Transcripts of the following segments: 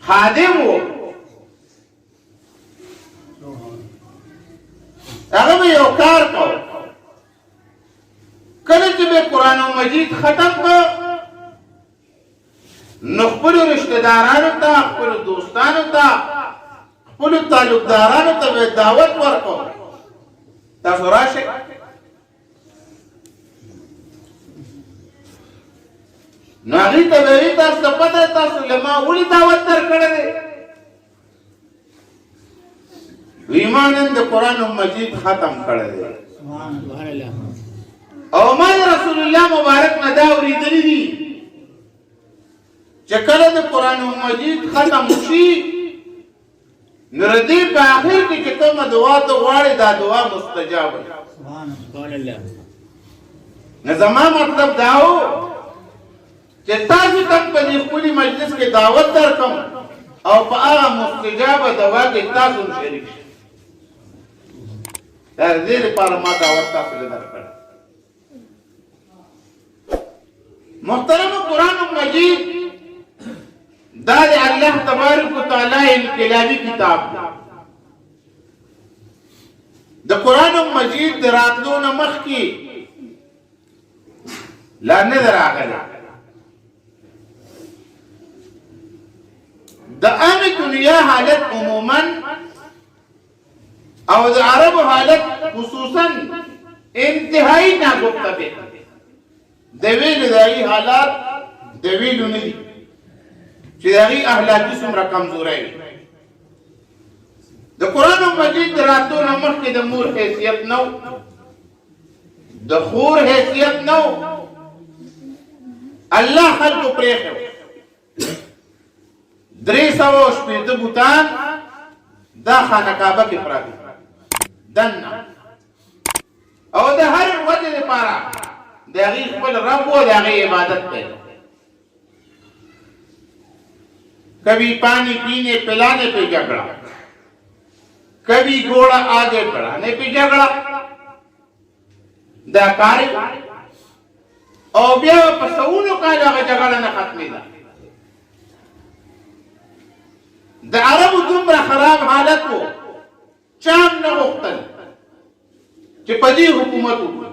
خادم و هغه به یو کار کو کله چې به قرآن مجید ختم کړ نو خپلو رشتہ دارانو ته خپلو دوستانو ته خپلو تعلقدارانو ته به دعوت ورکو تاسو راشئ نو هغې ته به وي تاسو ته پته ده تاسو له ما ولې دعوت درکړی دی وی ما نن د قرآن مجید ختم کړی دی او ما د رسول الله مبارک نه دا اورېدلي دي چې کله د قرآن مجید ختم شي نو د دې په آخر کې چې کومه دعا ته غواړې دا دعا مستجاب ده نو زما مطلب دا و چې تاسو ته په دې خپلې مجلس کې دعوت درکړم او په هغه مستجابه دعا کې تاسو هم شریک شئ دا د دې لپاره ما دعوت تاسو له درکړه محترم قرآن مجید دا د الله تبارک وتعالی انقلابی کتاب دی د قرآن مجید د راتلو نه مخکې لا نه دی راغلی د عامې دنیا حالت عموما او د عربو حالت خصوصا انتهایی ناگفته دی د ویلو د هغې حالات د ویلو نه دي چې د هغې اخلاقي څومره کمزوری وي د قرآن مجید د راتلو نه مخکې د مور حیثیت نه د خور حیثیت نه الله خلکو پرېښی 300 بوتان دا خانقابه کې پراته دننه او د هر وجه لپاره د هغې خپل رب و د هغې عبادت دی کبھی پانی پینے پلانے پہ جھگڑا کبھی گھوڑا آگے بڑھانے پہ جھگڑا دا کاری او بیا په سونو کال هغه جګړه نه ختمېده د عربو دومره خراب حالت و چا هم نه غوښتل چې په دې حکومت وکړي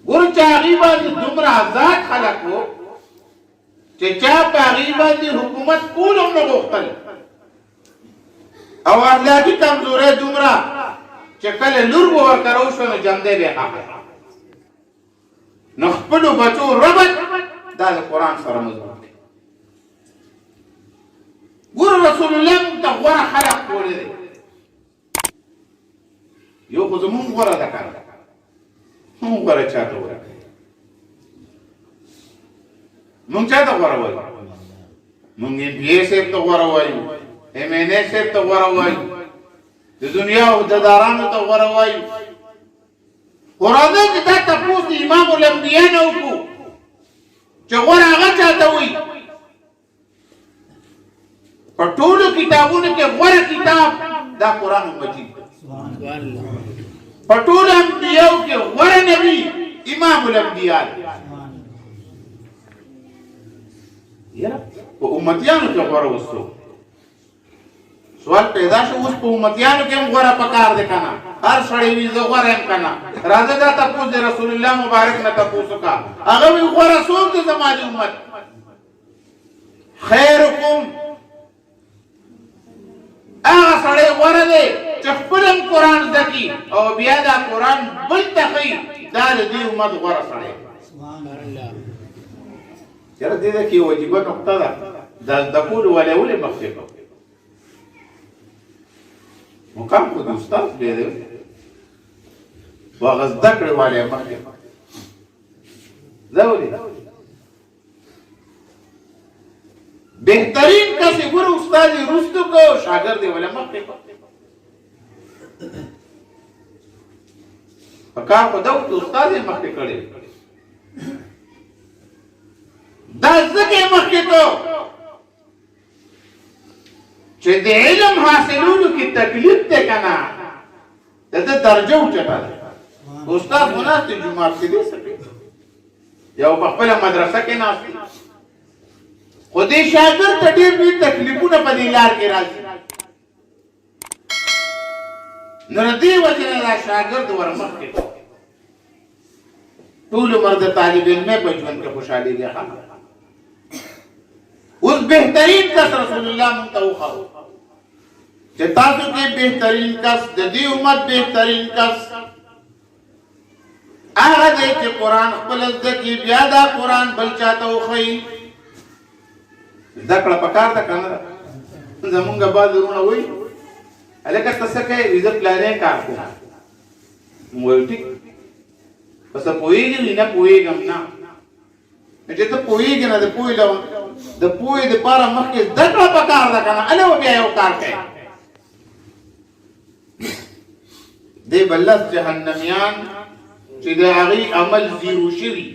ګوره چې هغې باندې دومره آزاد خلک و چې چا په هغې باندې حکومت کول هم نه غوښتل او اخلاقي کمزورۍ دومره چې کله لور به ورته راوشوه نو جمدی به یې حق نو خپلو بچو ربط دا د قرآن سره مضبوط دی ګوره رسول الله موږ ته غوره خلق کولی دی یو خو زمونږ غوره ده کنه موږ غوره چاته غوره موږ چاته غوره وایو موږ NBA صاحب ته غوره وایو MNA صاحب ته غوره وایو د دنیا عهدهدارانو ته غوره وایو قرآن کې دا تپوس د امام الانبیا نه وکړو چې غوره هغه چاته وایي په ټولو کتابونو کې غوره کتاب دا قرآن مجید په ټولو انبیاو کې غوره نبی امام الانبیا یاره په امتیانو کې غوره وسو سوال پیدا شو اوس په امتیانو کې هم غوره پکار دی کنه هر سړی وي زه غوره یم کنه راځه دا تپوس د رسول الله مبارک نه تپوس وکړه هغه وي غوره څوک دی زما د امت خیرکم هغه سړی غوره دی چې خپل هم قرآن زده کړي او بیا دا قرآن بل ته ښیي دا د دې امت غوره سړی یاره دې ده کې یو عجیبه نقطه ده دا زده کولو والی ولې مخکې کړو مقام خو د استاد دی دی خو هغه زده کړې والی یې مخکې زه ولې بهترین کس یې ګوره استاد یې وروستو کړو شاګرد یې ولې مخکې کړو په کار خو ده چې استاد یې مخکې کړی دا ځکه یې مخکې کړو چې د علم حاصلولو کې تکلیف دی که نه د ده درجه اوچته ده استاد خو ناست دی جومات کې دی یو په خپله مدرسه کې ناست دی خو دې شاګرد ته ډېر ډېر تکلیفونه په دې لار کې راځي. نو د دې وجې نه دا شاګرد ورمخکې ټول عمر د طالب علم په ژوند کې خوشحالېږي. اوس بهترین کس رسول الله مونږ ته وښاو چې تاسو کې بهترین کس د دې امت بهترین کس هغه دی چې قرآن خپل زده کړي بیا دا قرآن بل چاته وښیي. زده کړه پکار ده که نه ده؟ زمونږ بعض وروڼه وایي هلکه ته څه کوې؟ زه پلانی کار کوم. وایو ټیک په څه پوهېږې؟ نه پوهېږم. نه چې ته پوهېږې نه د پوهې دپاره مخکې زده کړه پکار ده که نه؟ هله به بیا یو کار کوې. دی به لس جهنمیان چې د هغې عمل زیرو شوي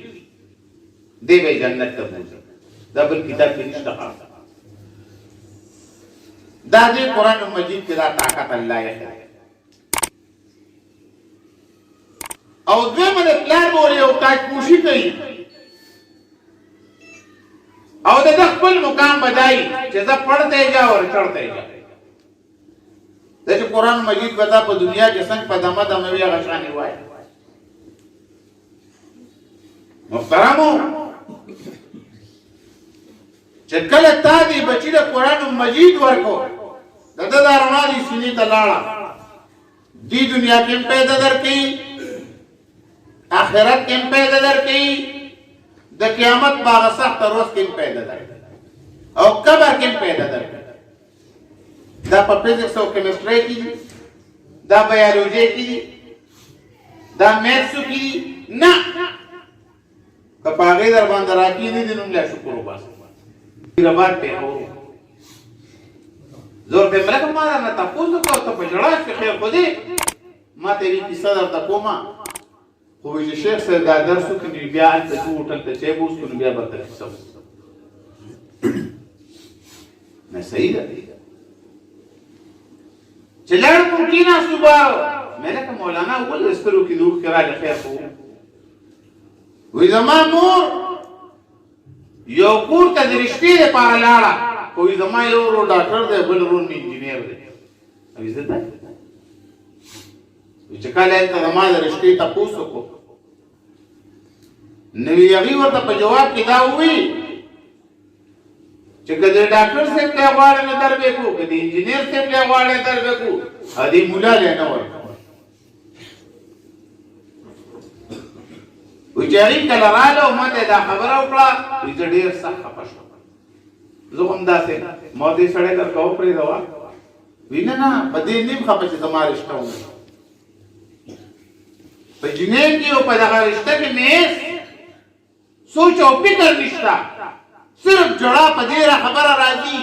دی به یې جنت ته بوځي. دا بل کتاب کې نشته. دا دې قرآن مجید کې دا طاقت الله یې ښیي. او دویمه د پلار به ولې یو تاجپوشي کوي او د ده خپل مقام بدایي چې زه پړتی جا ور چړتی جا. دا چې قرآن مجید به دا په دنیا کې څنګه په دمه دمه وي هغه شانې وایي. محترمو چې کله تا دې بچي د قرآن مجید ورکو د ده دا رڼا دې سینې ته لاړه دې دنیا کې هم پیدا درکوي آخرت کې هم پیدا درکوي د قیامت په هغه سخته ورځ کې هم پیدا درکوي او قبر کې هم پیدا درکوي. دا په فزیکس او کیمسټري کې دي دا بیولوژي کې دي دا میتھسو کې دي. نه که په هغې در باندې راکړي نه دي نو ملا شکر وباسه. رباط پہ ہو زور پہ ملک مارا نہ تپوز کو تو پجڑا کے خیر خودی ما تیری قصہ در تکوما خوی شیخ سے دا درس کو بیا انت تو ہوٹل تے چیبوس کو بیا برت قصہ میں صحیح ہے چلڑ ممکن صبح میں نے کہا مولانا اول استرو کی دور کرا لے خیر ہو وی زمان مور یو کور ته د رشتې دپاره لاړه کوي زما یو ورور ډاکټر دی بل ورور مې انجینیر دی. او زه دا چې کله هلته زما د رشتې تپوس وکړو نو هغې ورته په جواب کې دا ووایي چې که د ډاکټر صاحب ته یې غواړې نه در به کړو که د انجینیر صاحب ته یې غواړې در به کړو دې ملا لی نه ورکړو. وی چې هغې کله راغله او ما ته دا خبره وکړه وی زه ډېر سخت خفه شوم. زه هم داسې ما دې سړی درته وپرېږده وی نه نه په دې نیم خفه چې زما رشته ومني په جنین کې او په دغه رشته کې مېس سوچ او فکر نشته صرف جړه په دې را خبره راځي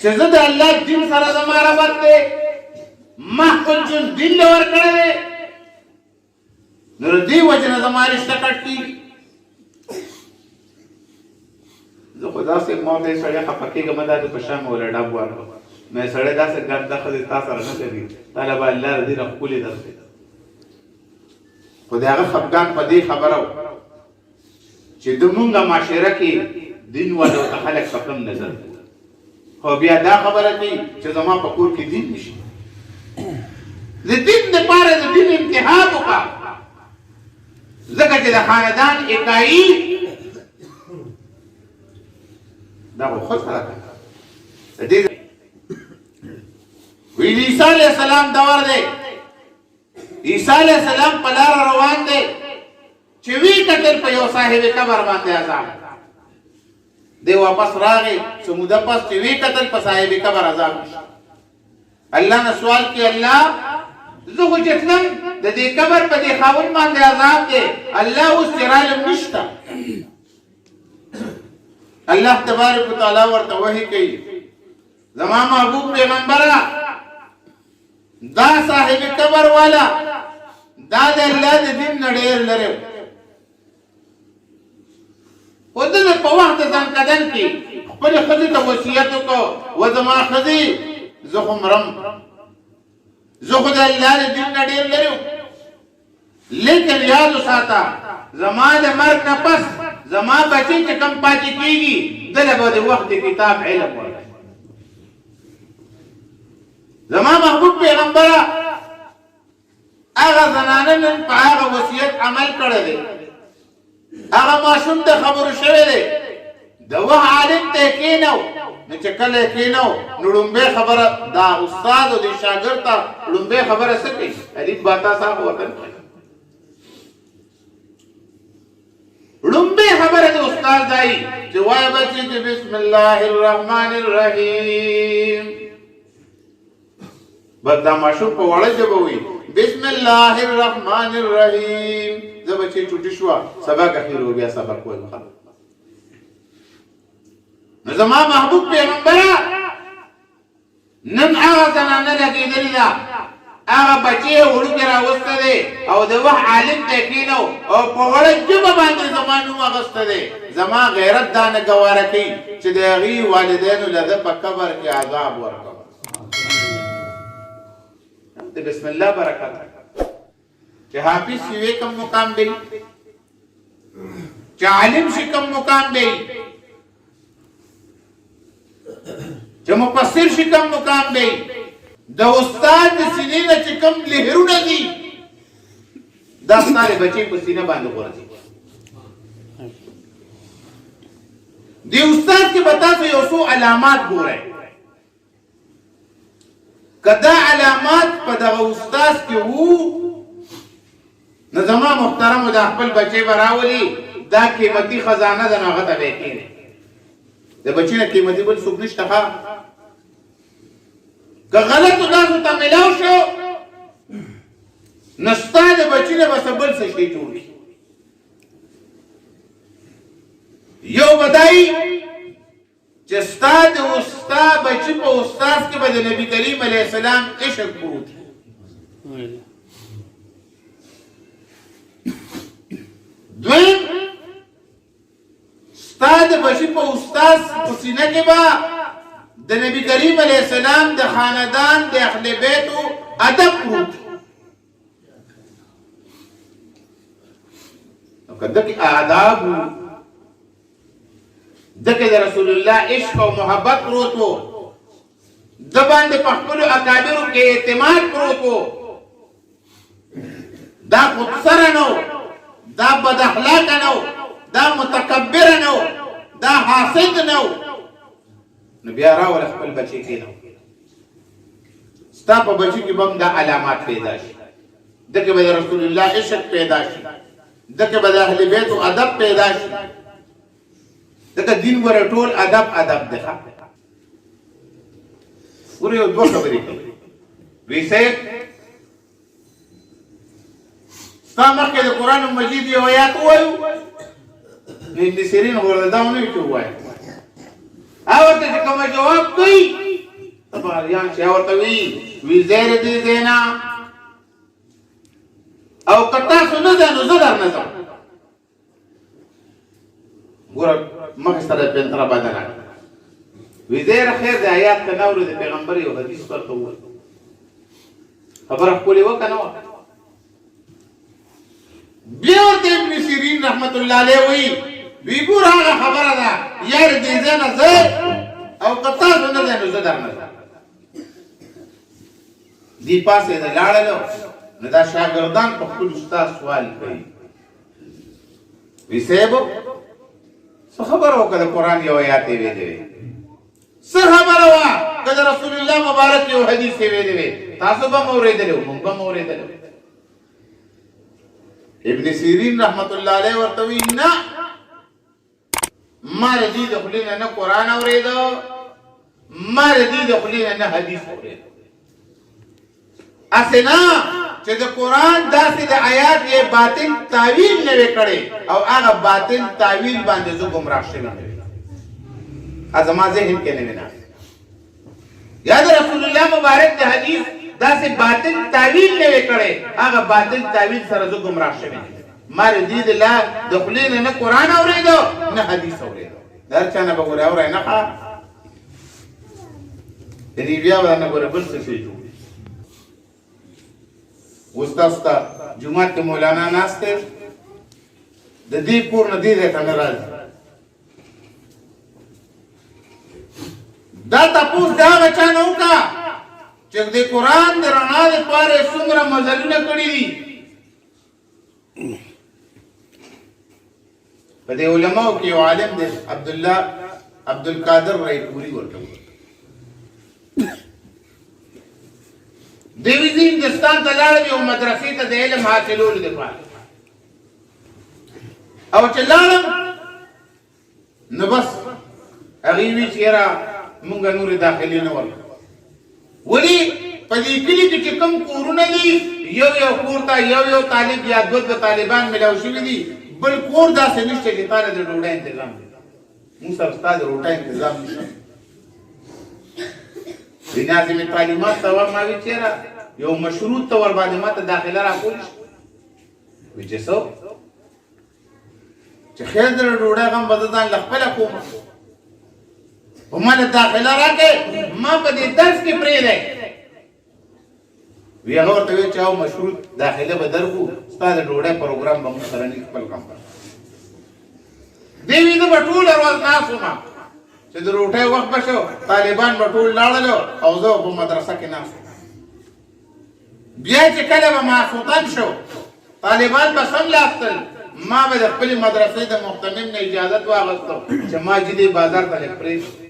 چې زه د الله دین سره زما ربط دی ما خپل ژوند دین له ورکړی دی نو د دې وجې نه زما رشته کټ کېږي. زه خو داسې ما ته یې سړی خفه کېږم دا د په شا مې وله ډب ورکړ مې سړی داسې ګرده ښځې تا سره نه کوي تا له به الله له دې نه ښکلې درکړي خو د هغه خفګان په دې خبره و چې زمونږ معاشره کې دین والو ته خلک په کم نظر خو بیا دا خبره کوي چې زما په کور کې دین نشي. د دین دپاره د دین انتخاب وکړه ځکه چې د خاندان اکایي دا خو ښه سره کوي. وی د عیسی علیه السلام دور دی عیسی علیه السلام په لاره روان دی چې وی کتل په یو صاحب قبر باندې عذاب دی واپس راغی څه موده پس چې وی کتل په صاحب قبر عذاب الله نه سوال کوي الله زه خو چې تلم د دې قبر په دې خاوند باندې عذاب دی الله اوس چې رالم نشته. الله تبارک وتعالی ورته وحی کوي زما محبوب پیغمبره دا صاحب قبر والا دا د الله د دین نه ډېر لرې خو د ده په وخت د ځان کدن کې خپلې ښځې ته وصیت وکړو و زما ښځې زه خو مرم زه خو د الله د دین نه ډېر لرې لیکن یاد وساته زما د مرګ نه پس زما بچی چې کم پاتې کېږي دله به د وخت د کتاب علم ورکړي. زما محبوب پیغمبره هغه زنانه نن په هغه وصیت عمل کړی دی، هغه ماشوم ته خبرو شوی دی، د وخت عالم ته کېنو، نو چې کله کېنو نو لومبۍ خبره دا استاد او د شاګرد ته لومبۍ خبره څه کوي؟ حدیث باتا صاحب ورته لومبۍ خبره د استاد دای چې وایه بچي چې بسم الله الرحمن الرحیم، بس دا ماشوم په وړه ژبه وایي بسم الله الرحمن الرحیم، زه بچې چوټي شوه سبق اخیر و بیا سبق وایم. نو زما محبوب پیغمبره نن هغه زنانه لګېدلې ده، هغه بچی یې وړوکی راوسته دی او د وخت عالم ته کېنو او په وړه ژبه باندې زما نوم اخیسته دی. زما غیرت دا نه ګواره کوي چې د هغې والدینو له ده په قبر کې عذاب ورکوم. د بسم الله برکت چې حافظ شي کم مقام دی، چې عالم شي کم مقام دی، چې مفسر شي کم مقام دی، د استاد د سینې نه چې کم لهرونه دي دا ستا د بچي په سینه باندې غورځي. د استاد کې به تاسو یو څو علامات ګورئ، که دا علامات په دغه استاد کې وو نو زما محترمو د خپل بچی به راولي دا قیمتي خزانه ده، نو هغه ته به یې کښېنئ. د بچي نه قیمتي بل څوک نشته ښه. که غلطو تاسو ته میلاو شو نو ستا د بچي نه به څه بل څه شی جوړ کړي. یو به دای چې ستا د بچي په استاد کې به د نبي کریم علیه السلام عشق پروت وي. دویم ستا د بچي په استاد په سینه کې به د نبی کریم علیه السلام د خاندان د اهل بیتو ادب پروت وي. نو که دغه آداب وو، دغه د رسول الله عشق او محبت پروت وو، د باندې په خپلو اکابرو کې اعتماد پروت وو، دا خودسره نه و، دا بد اخلاقه نه و، دا متکبره نه و، دا حاسد نه و. نو بیا راوله خپل بچی کېنو، ستا په بچي کې به هم دا علامات پیدا شي، دغه به د رسول الله عشق پیدا شي، دغه به د اهل بیتو ادب پیدا شي. دغه دین ګوره ټول ادب دی. ګوره یو دوه خبرې کوي، وی صاحب ستا مخکې د قرآن مجید یو آیات ووایو، نو ابن سیرین ورته دا ونه وي چې ووایه، هغه ورته چې کومه جواب کوي تباریان چې ورته وی زیر دې دینا او که تاسو نه ده نو زه در نه ځم. ګوره مخې سره پنتره بدله وی زیر خیر د آیات ته نه اورو، د پیغمبر یو حدیث ورته ووایي، خبره ښکلې وه که نه وه. بیا ورته ابن سیرین رحمت الله علیه وی ګوره هغه خبره ده یار دې ځای نه زه او که تاسو نه دی نو زه در نه ځم. دی پاسېده لاړلو نو دا شاګردان په خپل استاد سوال کوي، وی صاحب څه خبره وه که د قرآن یو آیات یې ویلې وې، څه خبره وه که د رسول الله مبارک یو حدیث یې ویلې وې، تاسو به م اورېدلی وو موږ به م اورېدلی وو. ابن سیرین رحمت الله علیه ورته وی نه، ما د دې د خولې نه نه قرآن اورېده، ما د دې د خولې نه نه حدیث اورېده. اسې نه چې د قرآن داسې د آیات یې باطل تعویل نه وی کړی او هغه باطل تعویل باندې زه ګمراه شوی نه وی، زما ذهن کې نه وي ناست. یا د رسول الله مبارک د حدیث داسې باطل تعویل نه وی کړی، هغه باطل تعویل سره زه ګمراه شوی نه. ما د دې د خولې نه نه قرآن اورېده نه حدیث اورېده، د هر چا نه به ګورې اورئ نه ښه یعنې بیا به نه ګوره بل څه شی جوړ. اوس تاسو ته جومات کې مولانا ناست دی، د دې کور نه دې ځای ته نه راځي. دا تپوس د هغه چا نه وکړه چې د قرآن د رڼا دپاره یې څومره مزلونه کړي دي. په دې علماو کې یو عالم دی عبدالقادر رایپوري ورته وایي. دوی زه هندوستان ته لاړم یو مدرسې ته د علم حاصلولو دپاره، او چې لاړم نو بس هغې وی چې یاره مونږ نورې داخلې نه ورکړو. ولې په دې کلي کې چې کوم کورونه دي یو کور ته یو طالب یا دوه طالبان ملاو شوي دي، بل کور داسې نشته چې تا له د ډوډۍ انتظام دی. مونږ سره ستا د روټۍ انتظام نشته. د ناظم تعلیمات ته ما وی چې یاره یو مشروط ته ورباندې ما ته داخله راکولی شي. وی چې څه چې خیر د ډوډۍ غم به زه ځان له خپله کوم، په ما له داخله راکړې، ما په دې درس کې پرېږدی. وی هغه ورته ویل چې او مشروط داخله به درکړو، ستا د ډوډۍ پروګرام به موږ سره نه خپل کم کړو. دې وی زه به ټوله ورځ ناست وم چې د روټۍ وخت به شو، طالبان به ټول لاړلو او زه په مدرسه کې ناست وم. بیا چې کله به ماخوتن شو طالبان به څملاستل، ما به د خپلې مدرسې د محتمم نه اجازت واخیستو چې ما جدي بازار ته لږ پرېږدي.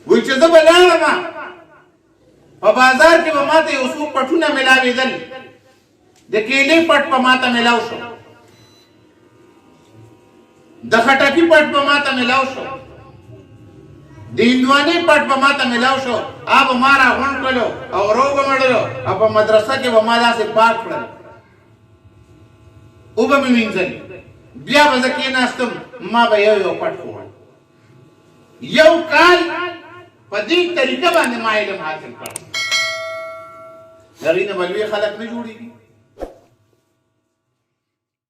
وایي چې زه به لاړم، په بازار کې به ما ته یو څو پټونه میلاوېدل، د کیلې پټ په ما ته میلاو شو، د خټکي پټ په ما ته میلاو شو، د هندوانې پټ په ما ته میلاو شو. هغه به ما راغونډ کړلو او ورو به مړلو او په مدرسه کې به ما داسې پاک کړل، اوبه مې وینځل. بیا به زه کېناستم، ما به یو پټ ووړ. یو کال په دې طریقه باندې ما علم حاصل کړ. هغې نه به لوی خلک نه جوړېږي.